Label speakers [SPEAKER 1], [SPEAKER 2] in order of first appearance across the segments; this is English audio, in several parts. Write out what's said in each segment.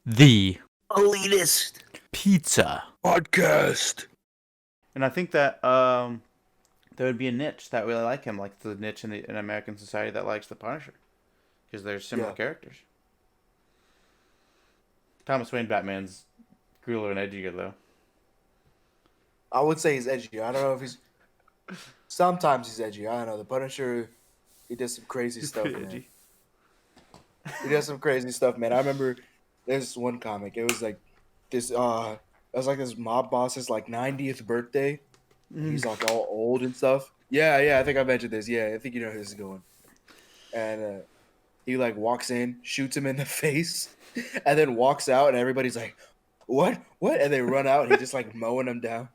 [SPEAKER 1] The
[SPEAKER 2] elitist
[SPEAKER 1] pizza
[SPEAKER 2] podcast.
[SPEAKER 1] And I think that there would be a niche that really like him, like the niche in American society that likes the Punisher, because they're similar
[SPEAKER 2] Yeah,
[SPEAKER 1] characters. Thomas Wayne Batman's cooler and edgier though.
[SPEAKER 2] I would say he's edgy. I don't know if he's. Sometimes he's edgy. I don't know. The Punisher, he does some crazy
[SPEAKER 1] He's
[SPEAKER 2] stuff,
[SPEAKER 1] pretty
[SPEAKER 2] man.
[SPEAKER 1] edgy.
[SPEAKER 2] He does some crazy stuff, man. I remember there's one comic. It was like this. It was like this mob boss's like 90th birthday. He's like all old and stuff. Yeah, yeah. I think I mentioned this. Yeah, I think you know who this is going. And he like walks in, shoots him in the face, and then walks out, and everybody's like, "What? What?" And they run out, and he's just like mowing them down.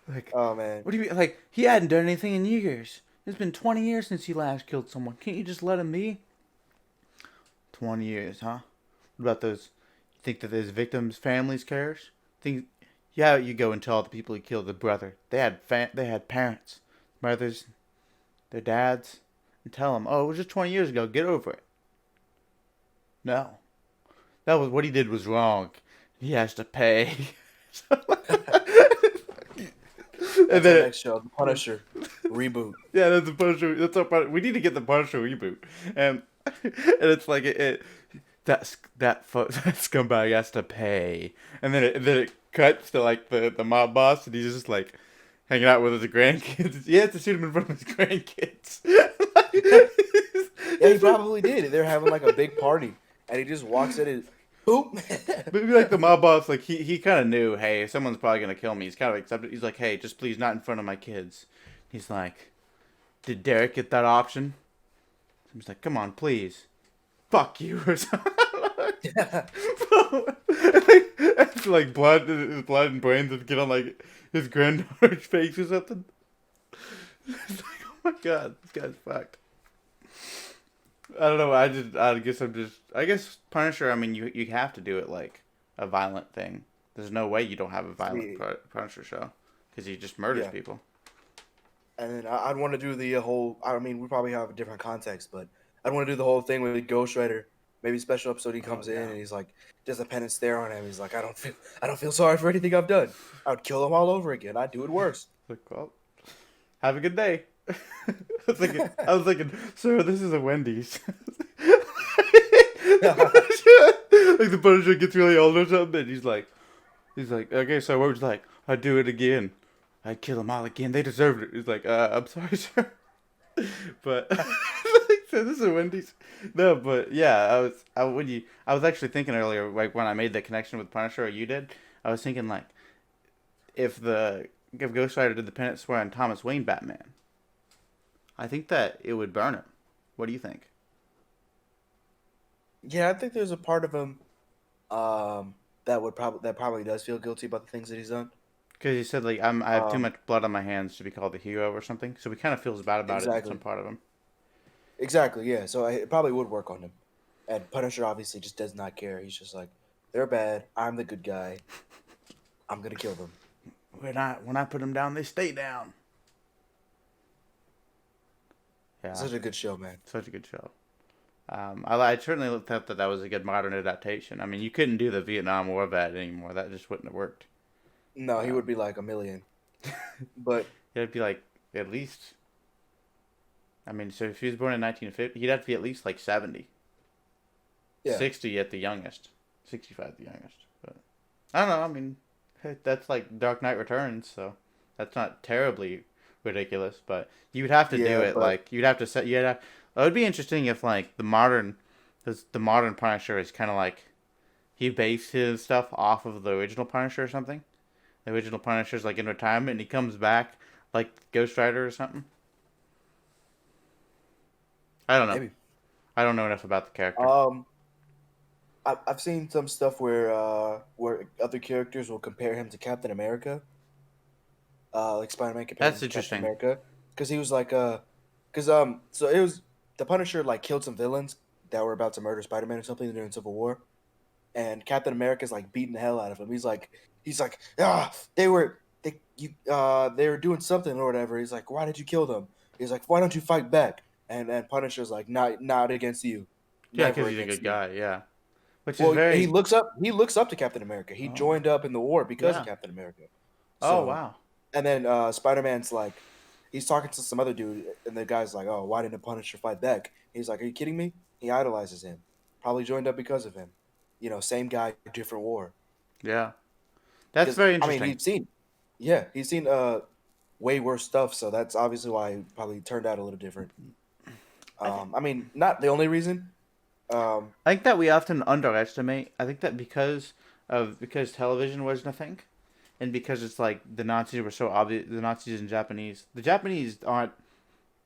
[SPEAKER 1] Like,
[SPEAKER 2] Oh man.
[SPEAKER 1] what do you mean? Like, he hadn't done anything in years. It's been 20 years since he last killed someone. Can't you just let him be? 20 years, huh? What about those? You think that his victims' families cares? Think, yeah, you go and tell all the people he killed the brother. They had parents, mothers, their dads, and tell them, oh, it was just 20 years ago. Get over it. No, that was what he did was wrong. He has to pay. And
[SPEAKER 2] That's our
[SPEAKER 1] then,
[SPEAKER 2] next show, The Punisher reboot.
[SPEAKER 1] yeah, that's the Punisher. That's our Punisher. We need to get the Punisher reboot, and it's like that that scumbag has to pay, and then it cuts to like the mob boss, and he's just like hanging out with his grandkids. He has to shoot him in front of his grandkids.
[SPEAKER 2] Yeah, he probably did. They're having like a big party, and he just walks in and boop.
[SPEAKER 1] Maybe like the mob boss, like he kind of knew, hey, someone's probably gonna kill me. He's kind of accepted. He's like, hey, just please not in front of my kids. He's like, did Derek get that option? He's like, come on, please. Fuck you or something.
[SPEAKER 2] Yeah.
[SPEAKER 1] It's like his blood and brains would get on like his granddaughter's face or something. It's like, oh my god, this guy's fucked. I don't know. I guess Punisher. I mean, you have to do it like a violent thing. There's no way you don't have a violent
[SPEAKER 2] See,
[SPEAKER 1] Punisher show because he just murders
[SPEAKER 2] yeah,
[SPEAKER 1] people.
[SPEAKER 2] and then I'd want to do the whole. I mean, we probably have a different context, but I'd want to do the whole thing with Ghost Rider. Maybe special episode he
[SPEAKER 1] Oh
[SPEAKER 2] comes in
[SPEAKER 1] yeah.
[SPEAKER 2] and he's like, just a pen and stare on him. He's like, I don't feel sorry for anything I've done. I would kill him all over again. I'd do it worse.
[SPEAKER 1] Like, well, have a good day. I was thinking, sir, this is a Wendy's. Like the Punisher gets really old or something, and he's like, okay, so what would you like? I'd do it again. I'd kill them all again. They deserved it. He's like, I'm sorry, sir, but so this is a Wendy's. No, but yeah, I was actually thinking earlier, like when I made the connection with Punisher, or you did, I was thinking like if Ghost Rider did the penance swear on Thomas Wayne Batman, I think that it would burn him. What do you think?
[SPEAKER 2] Yeah, I think there's a part of him that probably does feel guilty about the things that he's done.
[SPEAKER 1] Because he said like I have too
[SPEAKER 2] Um,
[SPEAKER 1] much blood on my hands to be called a hero or something. So he kind of feels bad about it in some
[SPEAKER 2] exactly,
[SPEAKER 1] part of him.
[SPEAKER 2] exactly. Yeah, so it probably would work on him. And Punisher obviously just does not care. He's just like, they're bad. I'm the good guy. I'm gonna kill them.
[SPEAKER 1] When I put them down, they stay down. Yeah,
[SPEAKER 2] Such a good show, man.
[SPEAKER 1] such a good show. I certainly thought that was a good modern adaptation. I mean, you couldn't do the Vietnam War vet anymore. That just wouldn't have worked.
[SPEAKER 2] No, he
[SPEAKER 1] Um,
[SPEAKER 2] would be like a million. But
[SPEAKER 1] It'd be like at least. I mean, so if he was born in 1950, he'd have to be at least like 70,
[SPEAKER 2] yeah,
[SPEAKER 1] 60 at the youngest, 65 at the youngest. But I don't know. I mean, that's like Dark Knight Returns, so that's not terribly ridiculous. But you would have to do
[SPEAKER 2] yeah,
[SPEAKER 1] it
[SPEAKER 2] but
[SPEAKER 1] like you'd have to set. You'd have. It would be interesting if like the modern Punisher is kind of like he based his stuff off of the original Punisher or something. The original Punisher's like in retirement and he comes back like Ghost Rider or something. I don't know.
[SPEAKER 2] maybe.
[SPEAKER 1] I don't know enough about the character.
[SPEAKER 2] Um, I've seen some stuff where other characters will compare him to Captain America. Like Spider-Man compared him
[SPEAKER 1] That's
[SPEAKER 2] to Captain
[SPEAKER 1] interesting.
[SPEAKER 2] America because he was like because so it was the Punisher like killed some villains that were about to murder Spider-Man or something during Civil War, and Captain America's like beating the hell out of him. He's like they were doing something or whatever. He's like, why did you kill them? He's like, why don't you fight back? And Punisher's like, not against you.
[SPEAKER 1] Yeah,
[SPEAKER 2] never
[SPEAKER 1] because he's a
[SPEAKER 2] against
[SPEAKER 1] good
[SPEAKER 2] me.
[SPEAKER 1] guy. Yeah, which is
[SPEAKER 2] Well,
[SPEAKER 1] very.
[SPEAKER 2] he looks up to Captain America. He
[SPEAKER 1] Oh,
[SPEAKER 2] joined up in the war because of
[SPEAKER 1] yeah.
[SPEAKER 2] Captain America.
[SPEAKER 1] Oh,
[SPEAKER 2] So,
[SPEAKER 1] wow.
[SPEAKER 2] and then Spider Man's like, he's talking to some other dude, and the guy's like, "Oh, why didn't the Punisher fight back?" He's like, "Are you kidding me?" He idolizes him. Probably joined up because of him. You know, same guy, different war.
[SPEAKER 1] Yeah, that's
[SPEAKER 2] Because
[SPEAKER 1] very
[SPEAKER 2] I mean,
[SPEAKER 1] interesting.
[SPEAKER 2] he's seen way worse stuff. So that's obviously why he probably turned out a little different.
[SPEAKER 1] I think.
[SPEAKER 2] I mean, not the only reason. Um,
[SPEAKER 1] I think that we often underestimate. I think that because television wasn't a thing, and because it's like the Nazis were so obvious. The Nazis and Japanese. The Japanese aren't.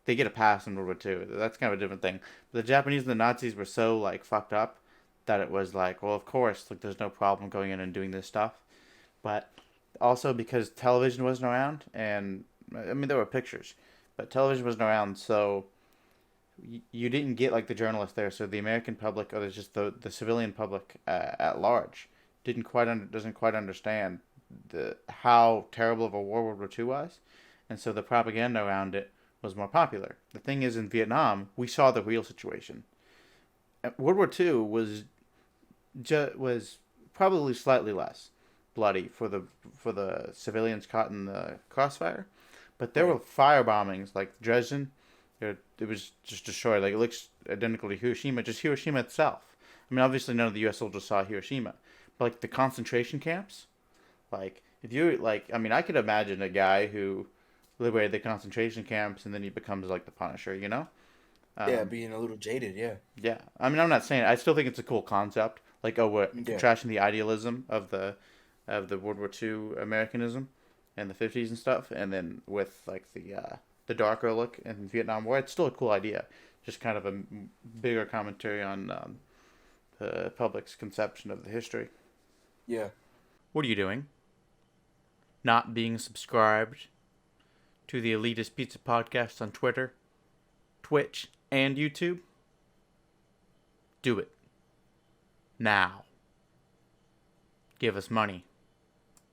[SPEAKER 1] They get a pass in World War II. That's kind of a different thing. But the Japanese and the Nazis were so like fucked up that it was like, well, of course, like there's no problem going in and doing this stuff. But also because television wasn't around, and I mean there were pictures, but television wasn't around, so you didn't get like the journalists there. So the American public, or just the civilian public at large, doesn't quite understand the how terrible of a war World War II was, and so the propaganda around it was more popular. The thing is, in Vietnam, we saw the real situation. World War II was probably slightly less bloody for the civilians caught in the crossfire, but there
[SPEAKER 2] right.
[SPEAKER 1] were fire bombings like Dresden. It was just destroyed. Like it looks identical to Hiroshima, just Hiroshima itself. I mean, obviously none of the U.S. soldiers saw Hiroshima, but like the concentration camps. Like if you like, I mean, I could imagine a guy who liberated the concentration camps and then he becomes like the Punisher. You know?
[SPEAKER 2] Yeah,
[SPEAKER 1] Um,
[SPEAKER 2] being a little jaded. Yeah,
[SPEAKER 1] yeah. I mean, I'm not saying. I still think it's a cool concept. Like, oh, we're
[SPEAKER 2] yeah,
[SPEAKER 1] contrasting the idealism of the World War II Americanism in the 50s and stuff, and then with like the darker look in Vietnam War. It's still a cool idea. Just kind of a bigger commentary on the public's conception of the history.
[SPEAKER 2] yeah.
[SPEAKER 1] What are you doing? Not being subscribed to the Elitist Pizza Podcast on Twitter, Twitch, and YouTube? Do it now. Give us money.